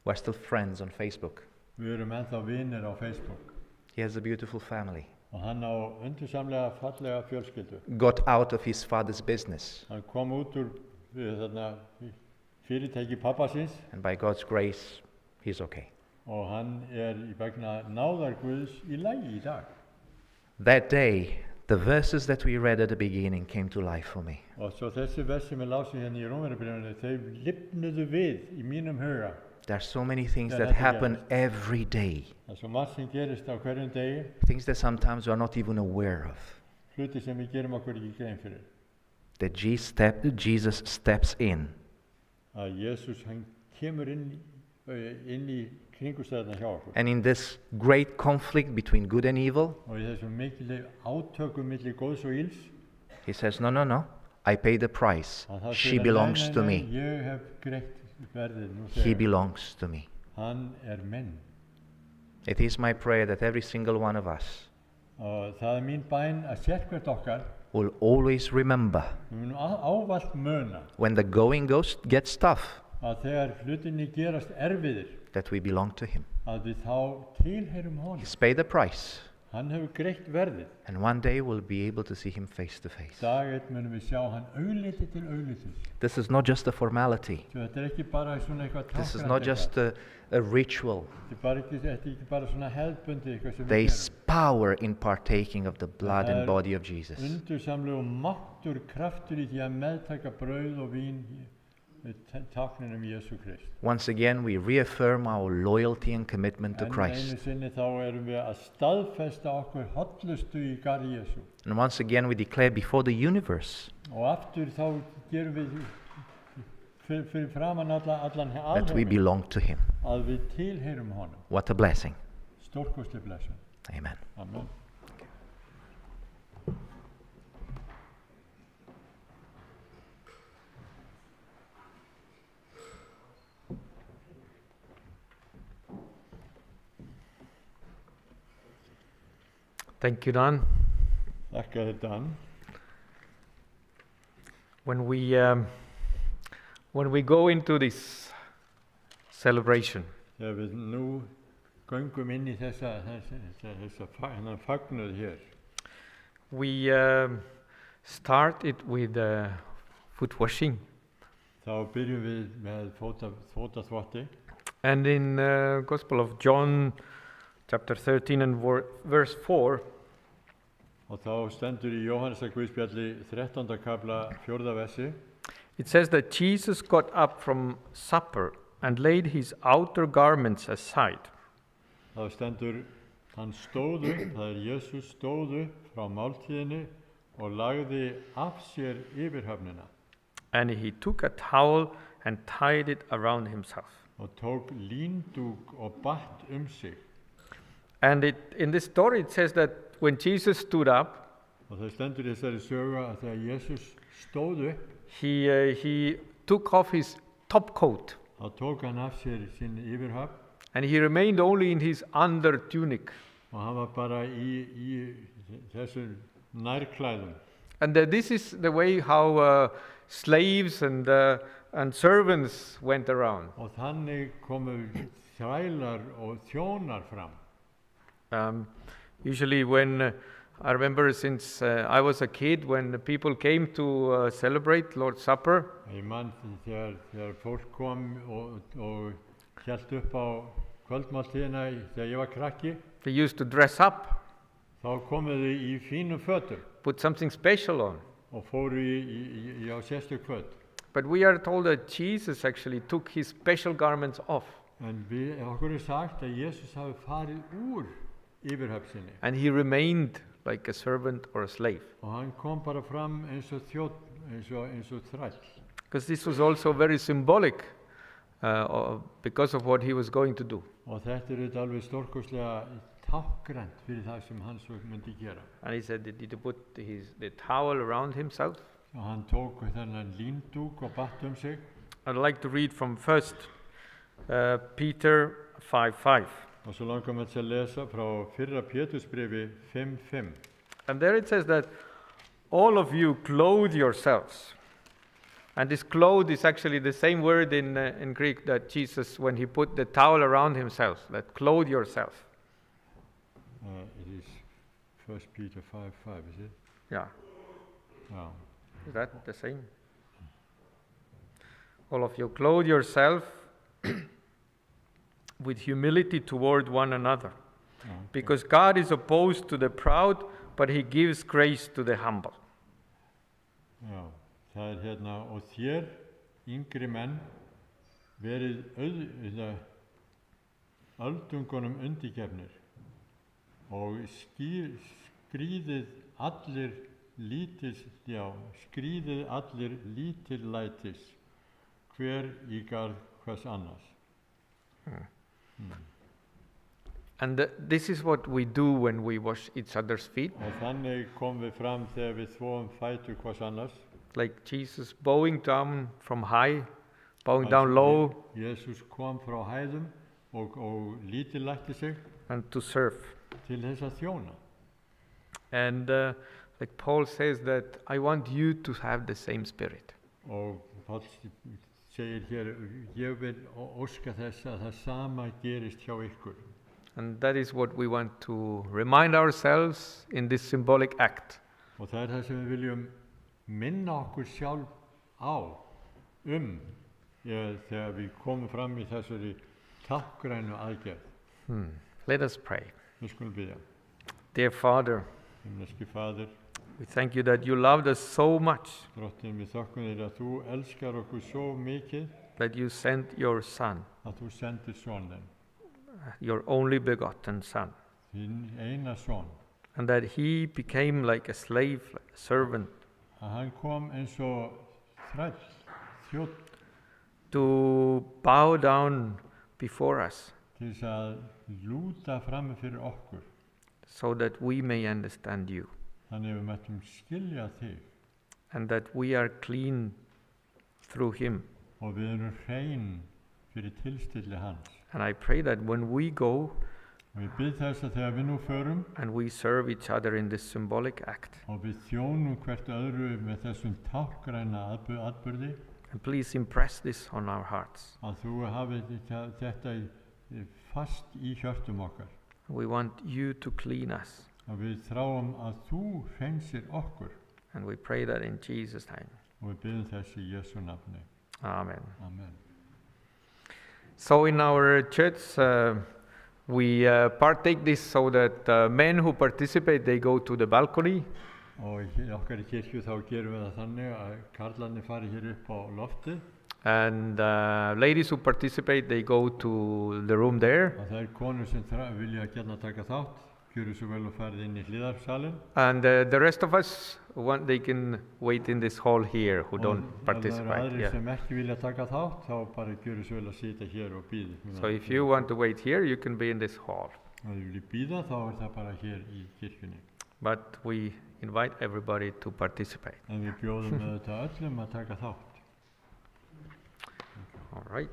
We're still friends on Facebook. Við erum ennþá vinir á Facebook. He has a beautiful family. Og hann á undursamlega fallega fjölskyldu. Got out of his father's business. Hann kom út úr fyrirtæki pappa síns And by God's grace, he's okay. og hann í vegna náðar Guðs í lagi í dag. That day, the verses that we read at the beginning came to life for me. Og svo þessi vers sem lásum hérna í Rómverjabréfinu, þau lifnuðu við í mínum huga. There are so many things Yeah, that that's happen yes. every day. Það er svo margt sem gerist á hverjum degi, Things that sometimes we are not even aware of. hluti sem við gerum okkur ekki grein fyrir. That Jesus steps in. Að Jesús, hann kemur inn í kringumstæðurnar hjá okkur. And in this great conflict between good and evil, Og í þessum mikilvæg átökum milli góðs og ills, he says, no, no, no. I pay the price. að það She segir, belongs nei, to nei, me. ég hef greitt verðið nú He þegar. belongs to me. Hann minn. It is my prayer that every single one of us Og það mín bæn að sérhvert okkar, will always remember við munum ávallt muna when the going gets tough að þegar hlutinni gerast erfiðir, that we belong to him. að við þá tilheyrum honum. He's paid the price. Hann hefur greitt verðið. And one day we'll be able to see him face to face. Dag einn munum við sjá hann augliti til auglitis. This is not just a formality. Svo þetta ekki bara svona eitthvað This is táknrænt not eitthvað. just a ritual. Þetta er ekki bara svona hefðbundið eitthvað sem við There's gerum. power in partaking of the blood and Það body of Jesus. Undursamlegu máttur kraftur í því að meðtaka brauð og vín með tákninum Jesú Krist. Once again, we reaffirm our loyalty and commitment to En einu Christ. sinni þá erum við að staðfesta okkur hollustu í garði Jesú. And once again, we declare before the universe Og aftur þá gerum við fyrir framan allan that we alheiminn belong to him. að við tilheyrum honum. What a blessing. Stórkostleg blessun. Amen. Amen. Thank you, Dan. Þakka þér, Dan. When we go into this celebration, Þegar við nú göngum inn í þessa fagnuð hér, we start it with foot washing. þá byrjum við með fótaþvotti. And in Gospel of John, chapter 13 and verse 4, Og þá stendur í Jóhannesar Guðspjalli 13. kapla 4. versi. it says that Jesus got up from supper and laid his outer garments aside. Þá stendur, hann stóð upp, það Jesús stóð upp frá máltíðinni og lagði af sér yfirhöfnina And he took a towel and tied it around himself. og tók líndúk og batt sig. And in this story it says that when Jesus stood up, Og það stendur í þessari sögu að þegar Jesús stóð upp, he took off his top coat þá tók hann af sér sín yfirhöfn and he remained only in his under tunic. og hann var bara í þessum nærklæðum. And this is the way how slaves and servants went around. Og þannig komu þrælar og þjónar fram. Usually when, I remember since I was a kid, when the people came to celebrate Lord's Supper, Ég man þegar fólk kom og hélt upp á kvöldmáltíðina þegar ég var krakki, they used to dress up, þá komu þau í fínum fötum put something special on. og fóru á sérstök föt. But we are told that Jesus actually took his special garments off En okkur sagt að Jesús hafi farið úr yfirhöfn sinni and he remained like a servant or a slave. Og hann kom bara fram eins og þjónn, eins og þræll. Because this was also very symbolic because of what he was going to do. Og þetta auðvitað alveg stórkostlega tákgrænt fyrir það sem hann svo myndi gera. And he said that he put the towel around himself. Og hann tók þennan líndúk og batt sig. I'd like to read from 1 Peter 5:5. Og svo langar maður til að lesa frá 1. Pétursbréfi 5:5. And there it says that all of you clothe yourselves. And this clothe is actually the same word in Greek that Jesus, when he put the towel around himself, that clothe yourself. It is 1 Peter 5:5, is it? Yeah. Wow. Is that the same? All of you clothe yourself with humility toward one another. Okay. Because God is opposed to the proud, but he gives grace to the humble. Já, það hérna, og þér, yngri menn, verið öldungunum undirgefnir og skrýðið allir lítillætis, hver í garð hvers annars. And this is what we do when we wash each other's feet. Og þannig komum við fram þegar við þvoum fætur hvers annars. Like Jesus bowing down from high, bowing down low. Jesus kom frá hæðum og lítillætti sig. And to serve. Til þess að þjóna. And like Paul says that I want you to have the same spirit. Og Páll segir hér, ég vil óska þess að það sama gerist hjá ykkur. And that is what we want to remind ourselves in this symbolic act. Og það það sem við viljum minna okkur sjálf á þegar við komum fram í þessari tákgrænu aðgerð. Let us pray. Við skulum biðja. Dear Father, himneski Faðir, we thank you that you loved us so much. Drottinn, við þökkum þér að þú elskar okkur svo mikið. That you sent your Son. Að þú sendir son þinn. Your only begotten Son. Þinn eina son. And that he became like a slave, like a servant. Að hann kom eins og þræll, þjónn. To bow down before us. Til þess að lúta fram fyrir okkur. So that we may understand you. Þannig við mættum skilja þig. And that we are clean through him. Og við erum hrein fyrir tilstilli hans. And I pray that when we go, og ég bið þess að þegar við nú förum, and we serve each other in this symbolic act, og við þjónum hvert öðru með þessum tákgræna atburði, and please impress this on our hearts. Að þú hafið þetta fast í hjörtum okkar. We want you to clean us. Og við þráum að þú hreinsir okkur. And we pray that in Jesus' name. Og við biðum þess í Jesu nafni. Amen. Amen. So in our church, we partake this so that men who participate, they go to the balcony. Og okkar í kirkju þá gerum við það þannig að karlarnir fari hér upp á loftið. And ladies who participate, they go to the room there. Og það konur sem vilja gjarna taka þátt, gjöru svo vel og farið inn í hliðarsalinn. And the rest of us, they can wait in this hall here who don't participate. Og aðrir sem ekki vilja taka þátt, þá bara gjöru svo vel að sita hér og bíða. So if you want to wait here, you can be in this hall. Og ef vilja bíða, þá það bara hér í kirkjunni. But we invite everybody to participate. En við bjóðum auðvitað öllum að taka þátt. All right.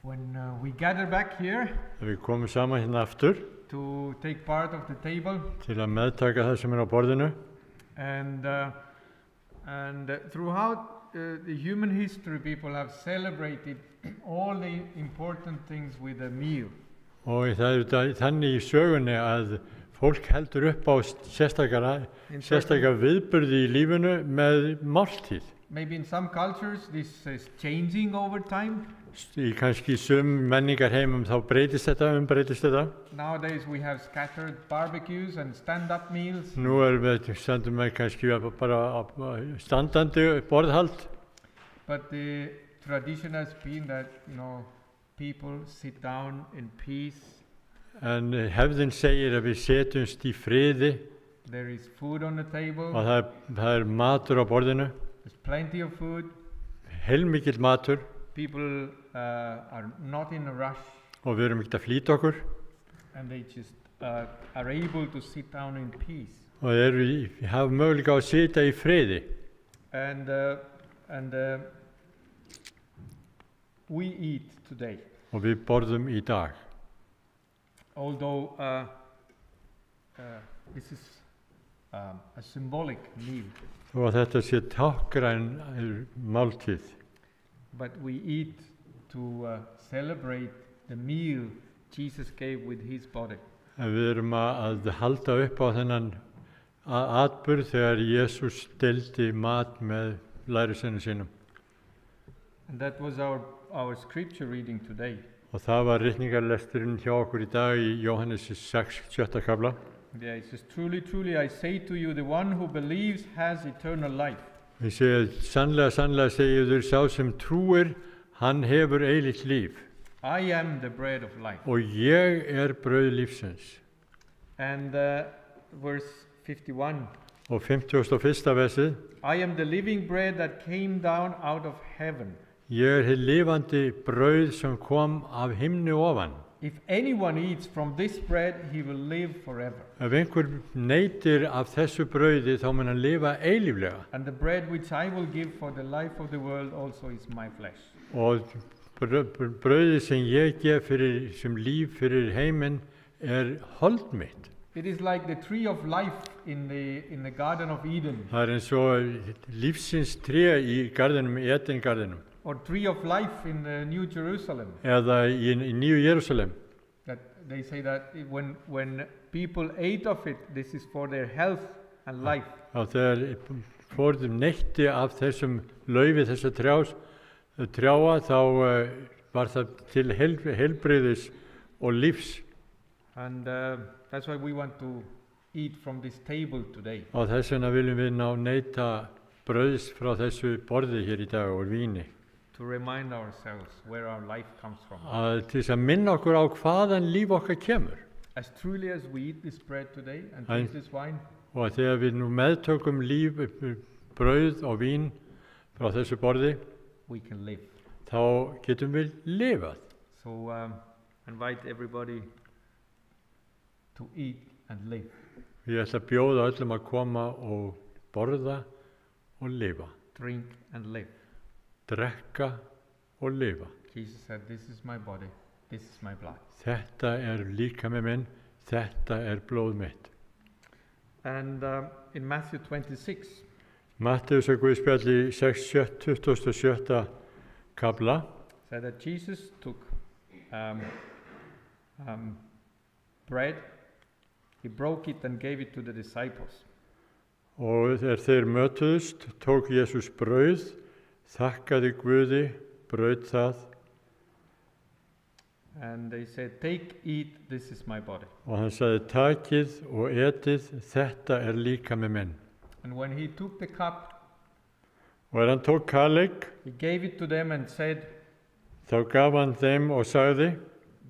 When we gather back here Þegar við komum saman hérna aftur to take part of the table til að meðtaka það sem á borðinu and throughout the human history people have celebrated all the important things with a meal. og það þannig í sögunni að fólk heldur upp á sérstakar viðburði í lífinu með máltíð. Maybe in some cultures this is changing over time. Í kannski sum menningarheimum þá breytist þetta. Nowadays we have scattered barbecues and stand-up meals. Nú við sendum við kannski bara standandi borðhald. But the tradition has been that, people sit down in peace. En hefðin segir að við setjumst í friði. There is food on the table. Og það matur á borðinu. There's plenty of food. Heilmikill matur. People are not in a rush. Og við erum ekkert að flýta okkur. And they just are able to sit down in peace. Og hafa möguleika að sitja í friði. And we eat today. Og við borðum í dag. Although this is a symbolic meal. Og þetta sé táknræn máltíð. But we eat to celebrate the meal Jesus gave with his body. En við erum að halda upp á þennan atburð þegar Jesús deildi mat með lærisveinum sínum. And that was our scripture reading today. Og það var ritningarlesturinn hjá okkur í dag í Jóhannes 6, 7. kafla. Yeah, it says, truly, truly, I say to you, the one who believes has eternal life. Við segja, sannlega, sannlega segir þér, sá sem trúir, hann hefur eilíft líf. I am the bread of life. Og ég brauð lífsins. And verse 51. Og 51. versið. I am the living bread that came down out of heaven. Ég hið lifandi brauð sem kom af himni ofan. If anyone eats from this bread, he will live forever. Ef einhver neytir af þessu brauði, þá mun hann lifa eilíflega. And the bread which I will give for the life of the world also is my flesh. Og brauðið sem ég gef sem líf fyrir heiminn hold mitt. It is like the tree of life in the Garden of Eden. Það eins og lífsins tré í garðinum, í Edengarðinum. Or tree of life in the New Jerusalem. Eða í Nýju Jerúsalem. That they say that when people ate of it, this is for their health and life. Og þegar fórðum neytti af þessum laufi þessa trjáa, þá var það til heilbrigðis og lífs. And that's why we want to eat from this table today. Og þess vegna viljum við neyta brauðs frá þessu borði hér í dag og víni. To remind ourselves where our life comes from. Til þess að minna okkur á hvaðan líf okkar kemur. As truly as we eat this bread today and drink this wine. Og þegar við nú meðtökum líf, brauð og vín frá þessu borði, we can live. Þá getum við lifað. So invite everybody to eat and live. Ég ætla að bjóða öllum að koma og borða og lifa. Drink and live. Drekka og lifa. Jesus said, this is my body, this is my blood. Þetta líkami minn, þetta blóð mitt. And in Matthew 26. Mattheusar Guðspjalli 27. kafla. Said that Jesus took bread, he broke it and gave it to the disciples. Og þeir mötuðust, tók Jesús brauð, þakkaði Guði, braut það. And they said, take, eat, this is my body. Og hann sagði, takið og etið, þetta líkami minn. And when he took the cup, og hann tók kaleik, he gave it to them and said, þá gaf hann þeim og sagði,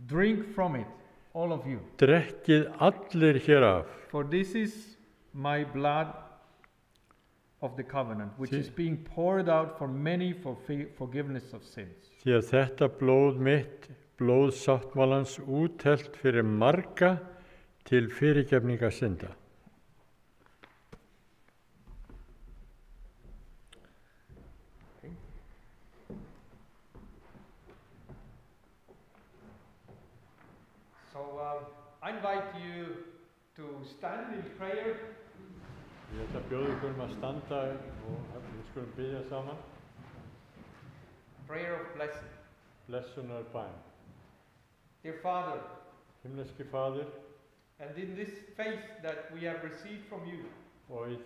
drink from it, all of you. Drekkið allir hér af. For this is my blood of the covenant, which is being poured out for many for forgiveness of sins. Því að þetta blóð mitt, blóð sáttmálans, úthellt fyrir marga til fyrirgefningar synda. Okay. So I invite you to stand in prayer. Ég ætla að bjóða ykkur að standa og við skulum biðja saman. Prayer of blessing. Blessunar bæn. Dear Father, himneski Faðir, and in this faith that we have received from you, og í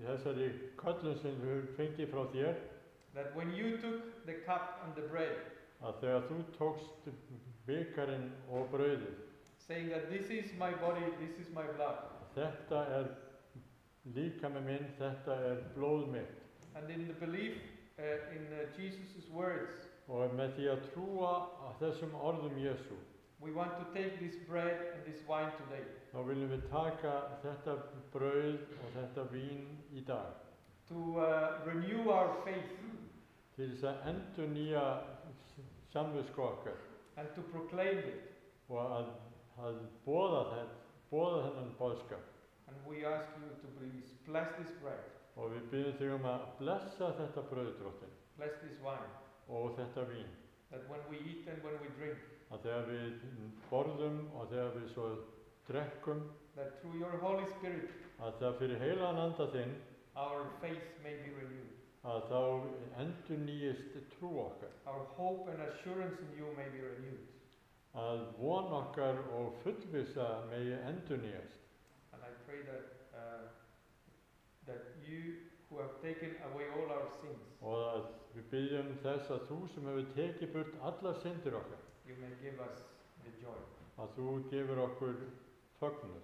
þessari köllun sem við höfum fengið frá þér, that when you took the cup and the bread, að þegar þú tókst bikarinn og brauðið, saying that this is my body, this is my blood, þetta líkami minn, þetta blóð mitt. And in the belief in Jesus' words, og með því að trúa á þessum orðum Jesú, we want to take this bread and this wine today. Þá viljum við taka þetta brauð og þetta vín í dag. To renew our faith. Til þess að endurnýja samvisku okkar. And to proclaim it. Og að boða þennan boðskap. And we ask you to please bless this bread. Og við biðjum þig að blessa þetta brauð, Drottinn. Bless this wine. Og þetta vín. That when we eat and when we drink. Að þegar við borðum og þegar við svo drekkum. That through your Holy Spirit. Að það fyrir heilagan anda þinn. Our faith may be renewed. að þá endurnýjist trú okkar, our hope and assurance in you may be renewed. að von okkar og fullvissa megi endurnýjast. And I pray that you who have taken away all our sins, Og að við byggjum þess að þú sem hefur tekið burt allar syndir okkar, you may give us the joy. að þú gefur okkur fögnuð.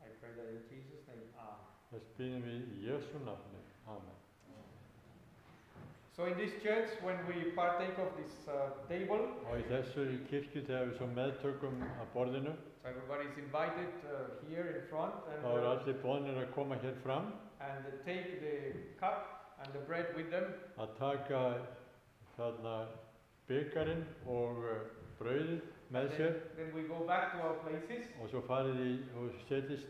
I pray that in Jesus' name, amen. Þess byggjum við í Jesu nafni. Amen. So in this church, when we partake of this table, Og í þessu kirkju þegar við svo meðtökum að borðinu, so everybody is invited here in front þá eru allir boðnir að koma hér fram, and take the cup and the bread with them, að taka þarna bikarinn og brauðið með sér, then we go back to our places, og svo farið í og setjist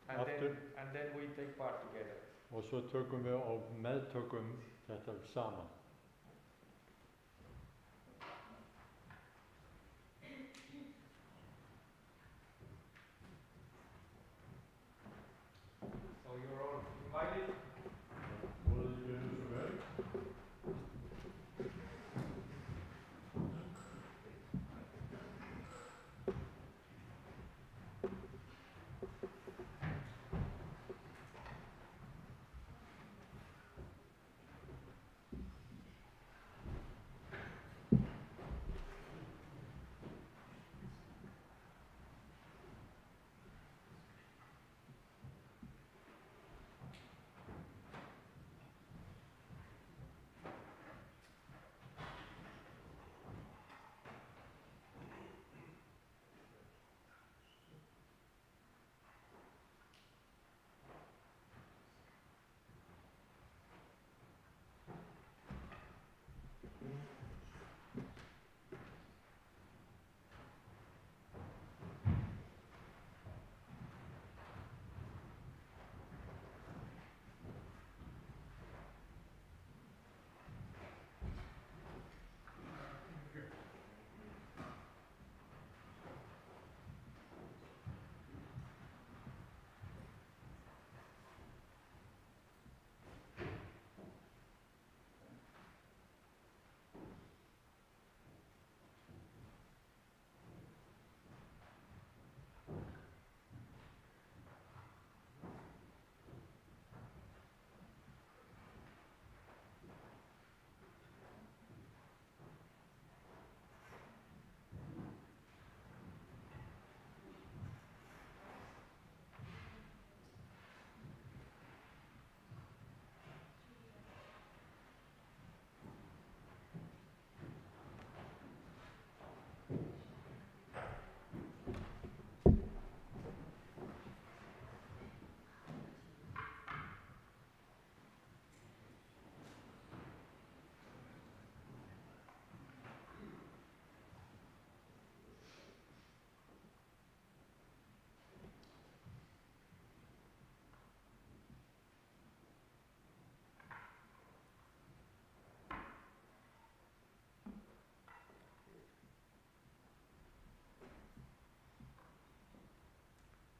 aftur, and then we take part together. og svo tökum við og meðtökum þetta saman. So you're all invited.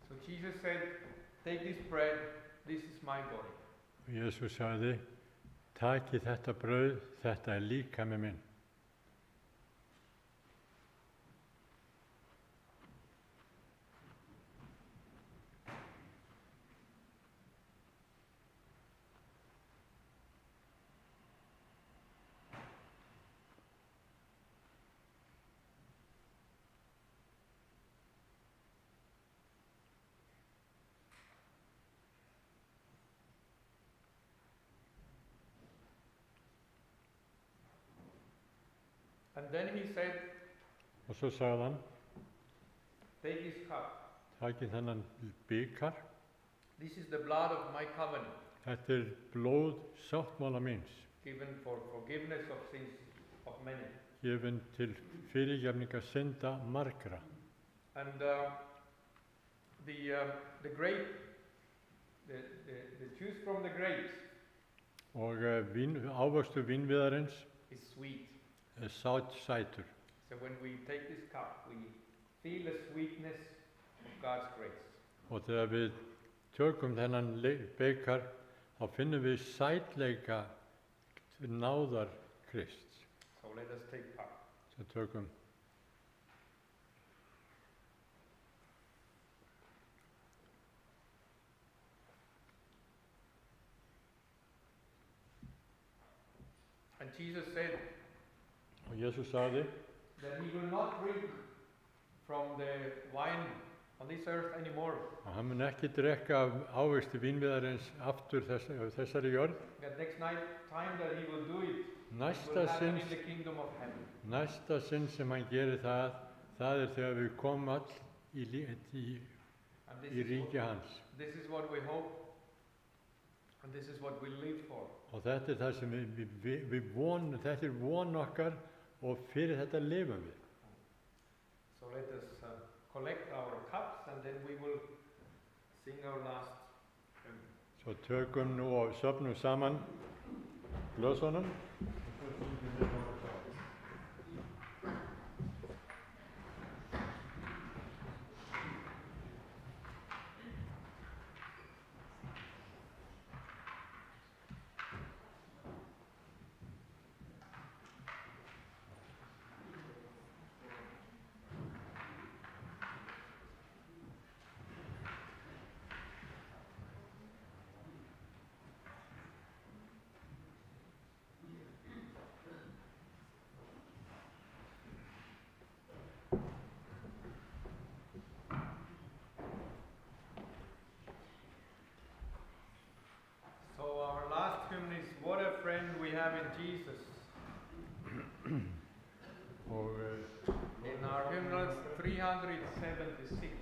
So Jesus said, take this bread, this is my body. Og Jesús sagði, takið þetta brauð, þetta er líkami minn. And then he said, Og svo sagði hann, take this cup. takið þennan bikar, This is the blood of my covenant, þetta er blóð sáttmála míns, given for forgiveness of sins of many. gefin til fyrirgefningar synda margra. And the grape, the juice from the grapes Og ávöxtur vínviðarins is sweet. er sætur. So when we take this cup, we feel the sweetness of God's grace. Og þegar við tökum þennan bikar, þá finnum við sætleika náðar Krists. So let us take part. Svo tökum And Jesus said og Jesús sagði that he will not drink from the wine on this earth anymore. að hann mun ekki drekka af ávexti vínviðarins aftur þessari jörð. That next time that he will do it, he Næsta will happen sinn, in the kingdom of heaven. næsta sinn sem hann gerir það þegar við komum all í And ríki hans. this is what we hope, and this is what we live for. Og þetta það sem við vonum, þetta von okkar og fyrir þetta lifum við. So let us collect our cups, and then we will sing our last hymn. Svo tökum nú og söfnum saman glösunum. So our last hymn is What a Friend We Have in Jesus. Og In our hymnals 376.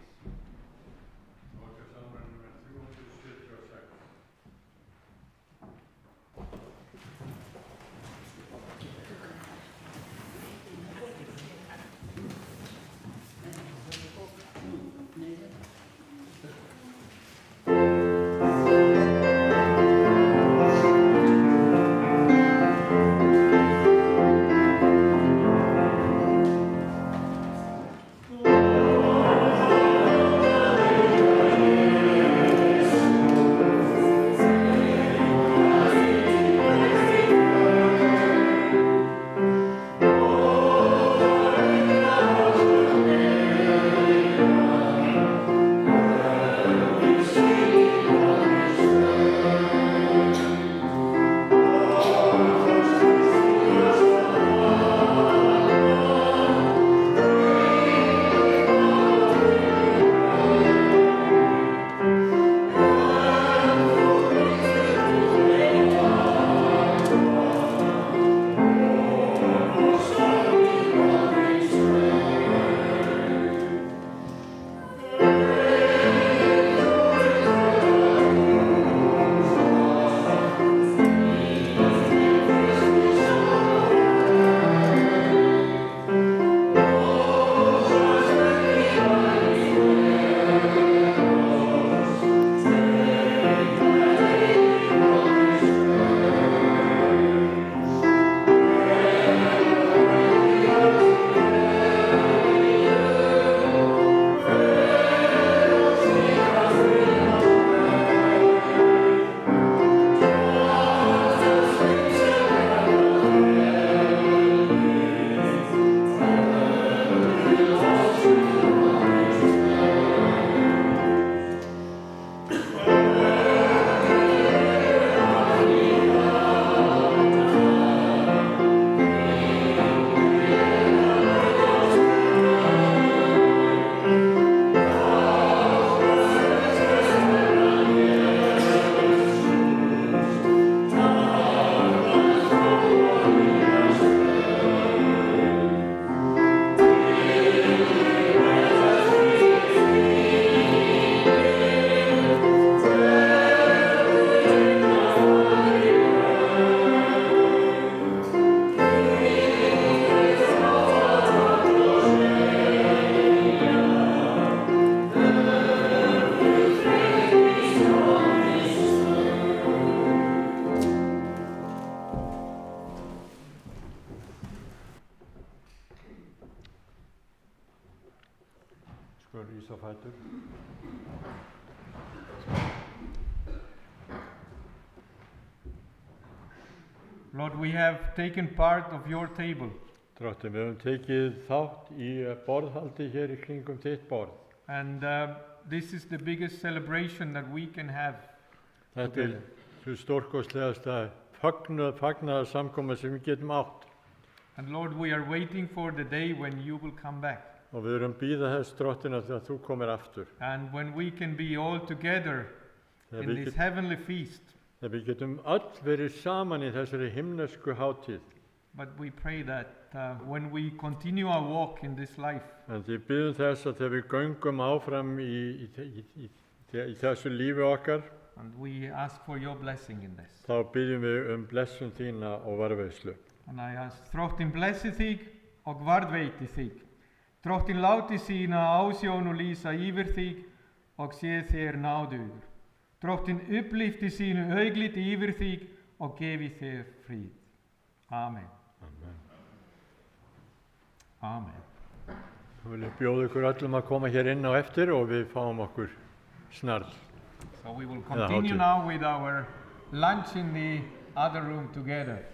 Rís á fætur. Lord, we have taken part of your table, Drottin, við höfum tekið þátt í borðhaldi hér í kringum þitt borð. and this is the biggest celebration that we can have. Þetta svo stórkostlegasta fagnaðarsamkoma sem við getum átt. And Lord, we are waiting for the day when you will come back, Og við erum bíða þess Drottin að þú komir aftur. and when we can be all together Þegar in við, this heavenly feast. þegar við getum öll verið saman í þessari himnesku hátíð. But we pray that when we continue our walk in this life, En því bíðum þess að þegar við göngum áfram í þessu lífi okkar, and we ask for your blessing in this. þá bíðum við blessun þína og varðveislu. And I ask, Drottin blessi þig og varðveiti þig. Drottin láti sína ásjón og lýsa yfir þig og sé þér náðugur. Drottin upplifti sínu augliti yfir þig og gefi þér fríð. Amen. Amen. Amen. Við viljum bjóða ykkur öllum að koma hér inn á eftir og við fáum okkur snarl. So we will Yeah, continue how to- now with our lunch in the other room together.